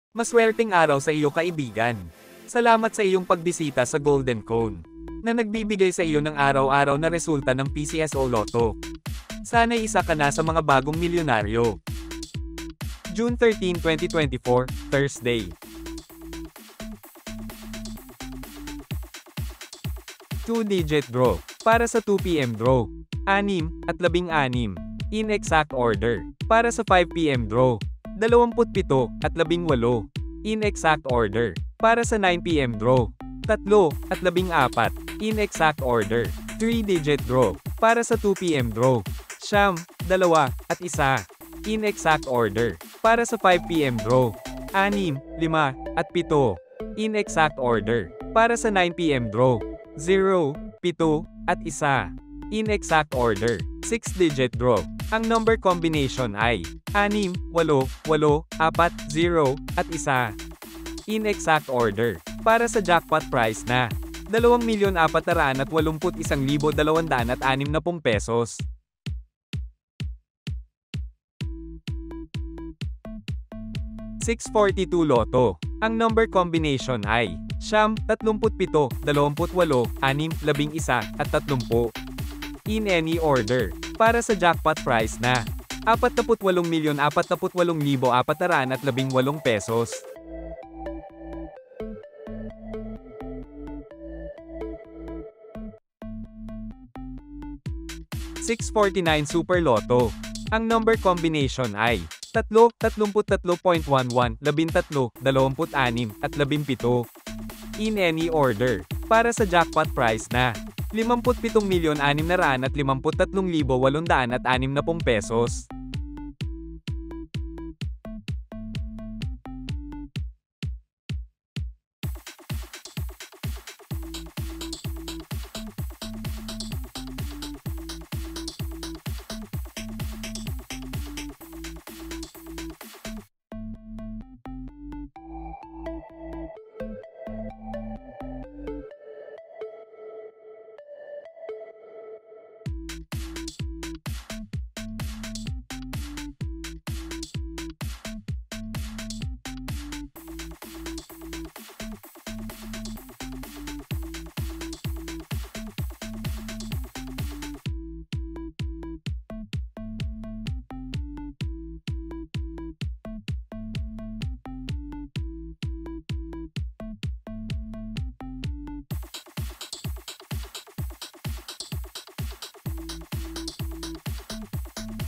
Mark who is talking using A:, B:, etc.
A: Maswerteng araw sa iyo kaibigan. Salamat sa iyong pagbisita sa Golden Cone, na nagbibigay sa iyo ng araw-araw na resulta ng PCSO Lotto. Sana'y isa ka na sa mga bagong milyonaryo. June 13, 2024, Thursday. 2-digit draw. Para sa 2 PM draw. 6 at 16. In exact order. Para sa 5 PM draw. 27 at 18. In exact order. Para sa 9 PM draw. 3 at 14. In exact order. 3-digit draw. Para sa 2 PM draw. 9, 2 at 1. In exact order. Para sa 5 PM draw. 6, 5 at 7. In exact order. Para sa 9 PM draw. 0, 7 at 1. In exact order. 6-digit draw. Ang number combination ay 6, 8, 8, 4, 0 at 1. In exact order. Para sa jackpot prize na 2,481,260 pesos. 642 Lotto. Ang number combination ay 9, 37, 28, 6, 11 at 30. In any order. Para sa jackpot prize na 48,048,418 pesos. 649 Super Lotto. Ang number combination ay 3, 33.11, 13, 26 at 17. In any order. Para sa jackpot prize na 57,653,860 pesos.